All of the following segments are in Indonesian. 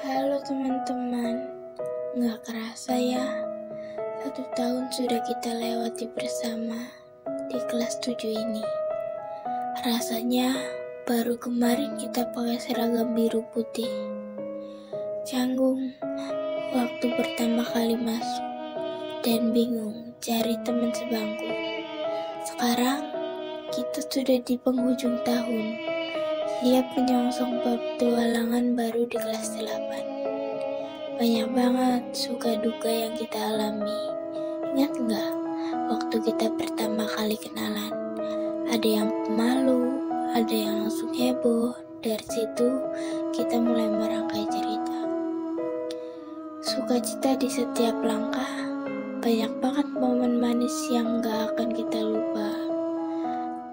Halo teman-teman, nggak kerasa ya, 1 tahun sudah kita lewati bersama di kelas 7 ini. Rasanya baru kemarin kita pakai seragam biru putih. Canggung waktu pertama kali masuk dan bingung cari teman sebangku. Sekarang kita sudah di penghujung tahun, siap menyongsong petualangan baru di kelas 8. Banyak banget suka duka yang kita alami. Ingat nggak waktu kita pertama kali kenalan? Ada yang pemalu, ada yang langsung heboh. Dari situ kita mulai merangkai cerita. Sukacita di setiap langkah, banyak banget momen manis yang gak akan kita lupa.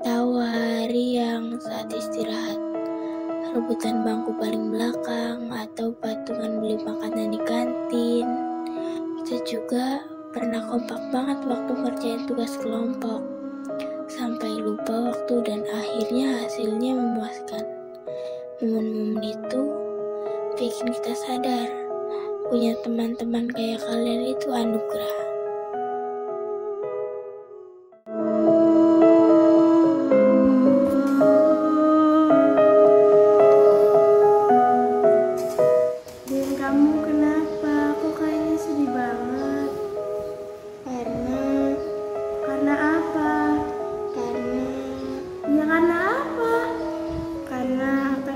Tawa hari yang saat istirahat, rebutan bangku paling belakang, atau patungan beli makanan di kantin. Kita juga pernah kompak banget waktu ngerjain tugas kelompok, sampai lupa waktu dan akhirnya hasilnya memuaskan. Momen-momen itu bikin kita sadar, punya teman-teman kayak kalian itu anugerah.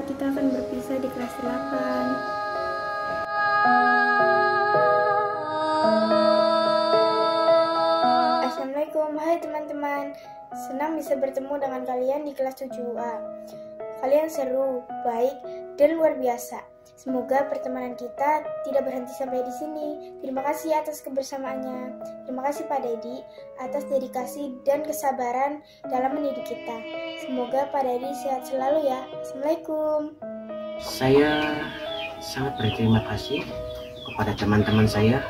Kita akan berpisah di kelas 8. Assalamualaikum, hai teman-teman. Senang bisa bertemu dengan kalian di kelas 7A. Kalian seru, baik, dan luar biasa. Semoga pertemanan kita tidak berhenti sampai di sini. Terima kasih atas kebersamaannya. Terima kasih Pak Dedi atas dedikasi dan kesabaran dalam mendidik kita. Semoga Pak Dedi sehat selalu ya. Assalamualaikum. Saya sangat berterima kasih kepada teman-teman saya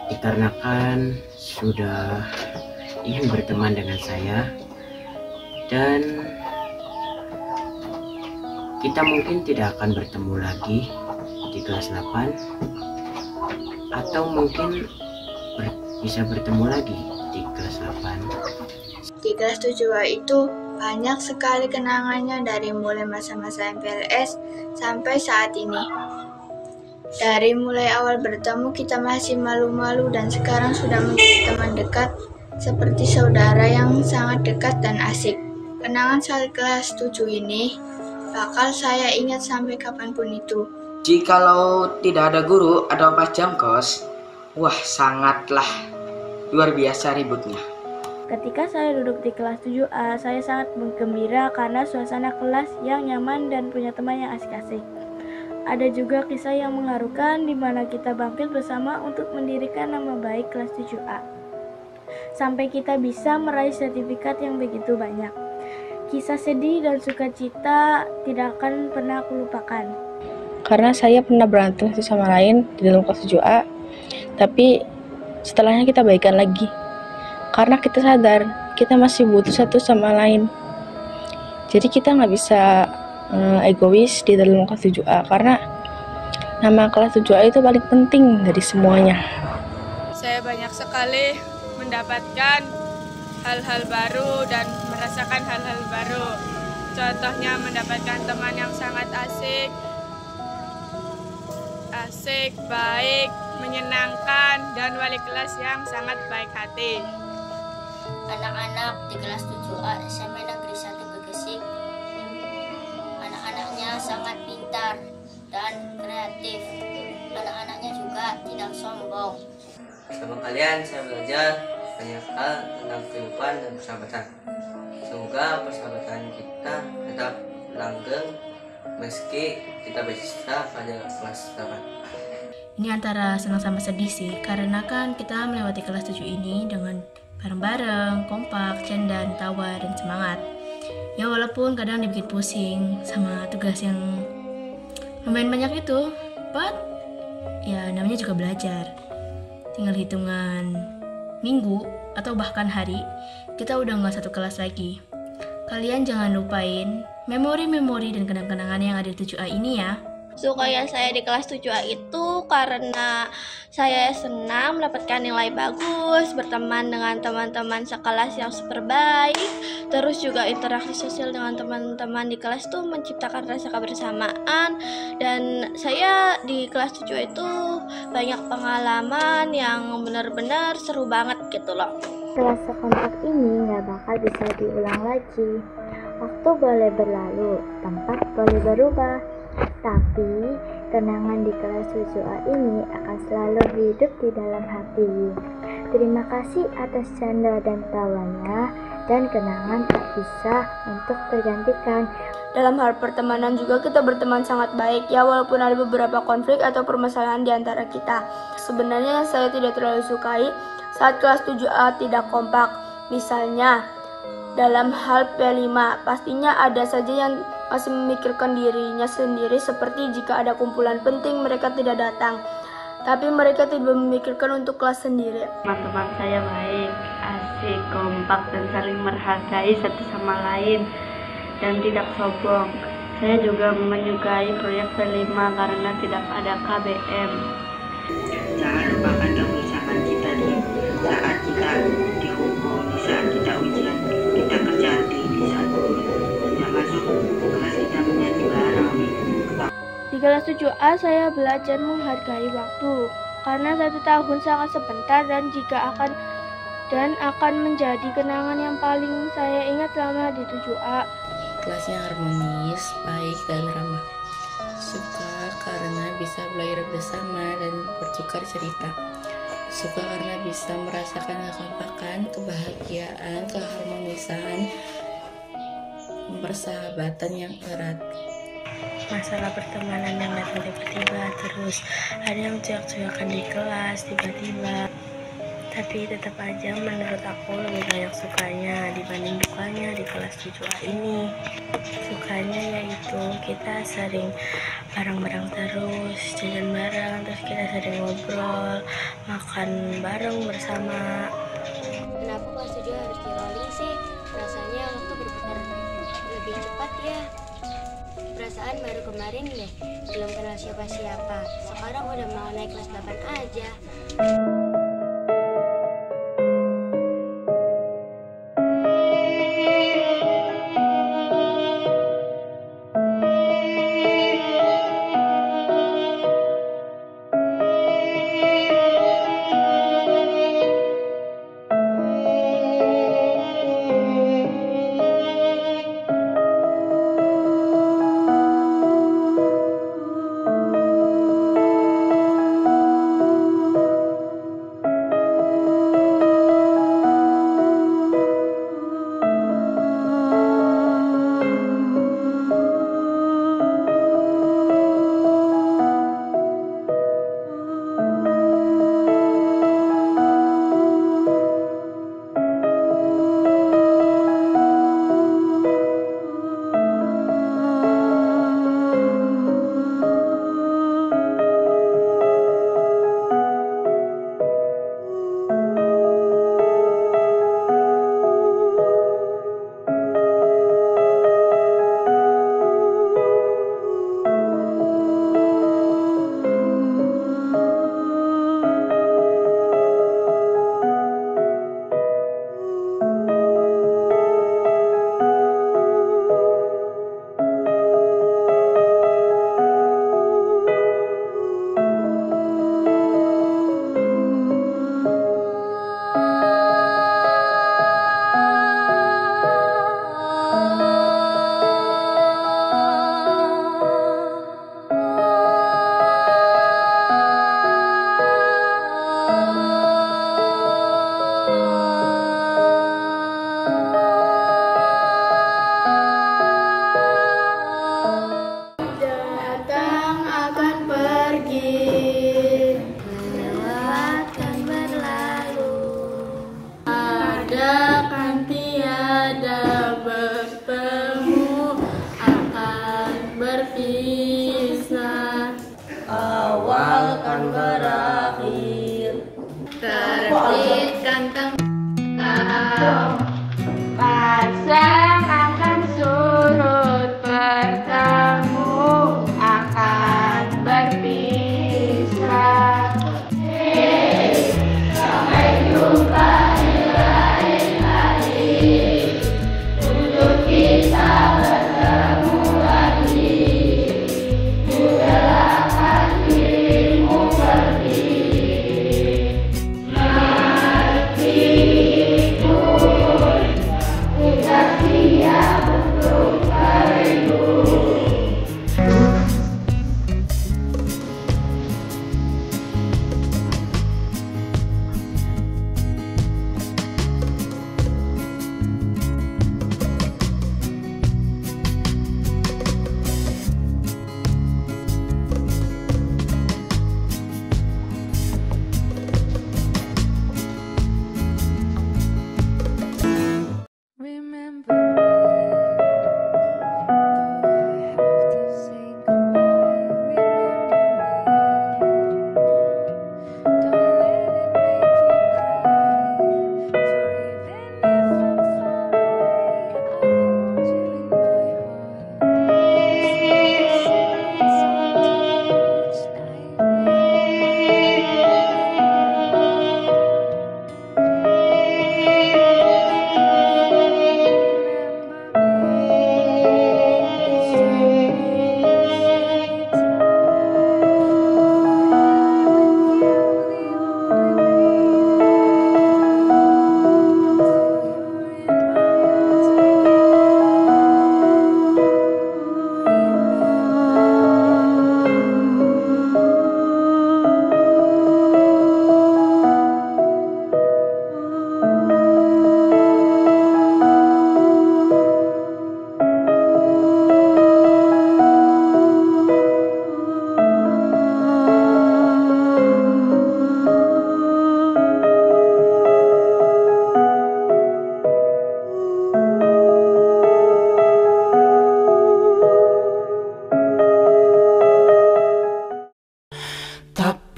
dikarenakan sudah ingin berteman dengan saya, dan kita mungkin tidak akan bertemu lagi di kelas 8, atau mungkin bisa bertemu lagi di kelas 8. Di kelas 7A itu banyak sekali kenangannya dari mulai masa-masa MPLS sampai saat ini. Dari mulai awal bertemu kita masih malu-malu dan sekarang sudah menjadi teman dekat seperti saudara yang sangat dekat dan asik. Kenangan saat kelas 7 ini bakal saya ingat sampai kapanpun itu. Jikalau tidak ada guru atau pas jam kos, wah sangatlah luar biasa ributnya. Ketika saya duduk di kelas 7A, saya sangat gembira karena suasana kelas yang nyaman dan punya teman yang asik-asik. Ada juga kisah yang mengharukan di mana kita bangkit bersama untuk mendirikan nama baik kelas 7A. Sampai kita bisa meraih sertifikat yang begitu banyak. Kisah sedih dan sukacita tidak akan pernah aku lupakan. Karena saya pernah berantem satu sama lain di dalam kelas 7A, tapi setelahnya kita baikan lagi. Karena kita sadar kita masih butuh satu sama lain. Jadi kita nggak bisa egois di dalam kelas 7A, karena nama kelas 7A itu paling penting dari semuanya. Saya banyak sekali mendapatkan hal-hal baru dan merasakan hal-hal baru. Contohnya mendapatkan teman yang sangat asik, baik, menyenangkan, dan wali kelas yang sangat baik hati. Anak-anak di kelas 7A SMP Negeri 1 Gegesik, anak-anaknya sangat pintar dan kreatif. Anak-anaknya juga tidak sombong. Sama kalian saya belajar banyak hal tentang kehidupan dan persahabatan. Semoga persahabatan kita tetap langgeng meski kita berpisah pada kelas 8. Ini antara senang sama sedih sih, karena kan kita melewati kelas 7 ini dengan bareng-bareng, kompak, canda, tawa, dan semangat. Ya walaupun kadang dibikin pusing sama tugas yang lumayan banyak itu, but ya namanya juga belajar. Tinggal hitungan minggu atau bahkan hari, kita udah nggak satu kelas lagi. Kalian jangan lupain memori-memori dan kenang-kenangan yang ada di 7A ini ya. Sukanya saya di kelas 7A itu karena saya senang mendapatkan nilai bagus, berteman dengan teman-teman sekelas yang super baik, terus juga interaksi sosial dengan teman-teman di kelas itu menciptakan rasa kebersamaan. Dan saya di kelas 7A itu banyak pengalaman yang benar-benar seru banget gitu loh. Kelas sekompak ini nggak bakal bisa diulang lagi. Waktu boleh berlalu, tempat boleh berubah, tapi kenangan di kelas 7A ini akan selalu hidup di dalam hati. Terima kasih atas canda dan tawanya, dan kenangan tak bisa untuk tergantikan. Dalam hal pertemanan juga kita berteman sangat baik ya, walaupun ada beberapa konflik atau permasalahan di antara kita. Sebenarnya saya tidak terlalu sukai saat kelas 7A tidak kompak. Misalnya dalam hal P5, pastinya ada saja yang masih memikirkan dirinya sendiri, seperti jika ada kumpulan penting mereka tidak datang, tapi mereka tidak memikirkan untuk kelas sendiri. Teman-teman saya baik, asik, kompak, dan saling menghargai satu sama lain, dan tidak sombong. Saya juga menyukai proyek P5 karena tidak ada KBM. Jangan lupakan kebersamaan kita di saat kita dihukum, di saat kita ujian, kita kerja di saat kita masuk kelas kita menjadi bareng. Di kelas 7A saya belajar menghargai waktu, karena 1 tahun sangat sebentar dan akan menjadi kenangan yang paling saya ingat selama di 7A. Kelasnya harmonis, baik, dan ramah. Suka karena bisa belajar bersama dan bertukar cerita. Suka karena bisa merasakan kekompakan, kebahagiaan, keharmonisan, persahabatan yang erat. Masalah pertemanan yang datang tiba-tiba, terus ada yang cuek-cuekan di kelas tiba-tiba. Tapi tetap aja menurut aku lebih banyak sukanya dibanding dukanya di kelas 7A ini. Sukanya yaitu kita sering bareng-bareng terus, jalan bareng, terus kita sering ngobrol, makan bareng bersama. Kenapa kelas 7 harus di rolling sih? Rasanya waktu berputar lebih cepat ya. Perasaan baru kemarin deh, belum kenal siapa-siapa. Sekarang udah mau naik kelas 8 aja. Pasang akan surut, bertemu akan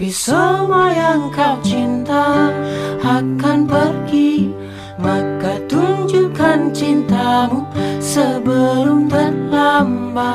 Tapi semua yang kau cinta akan pergi, maka tunjukkan cintamu sebelum terlambat.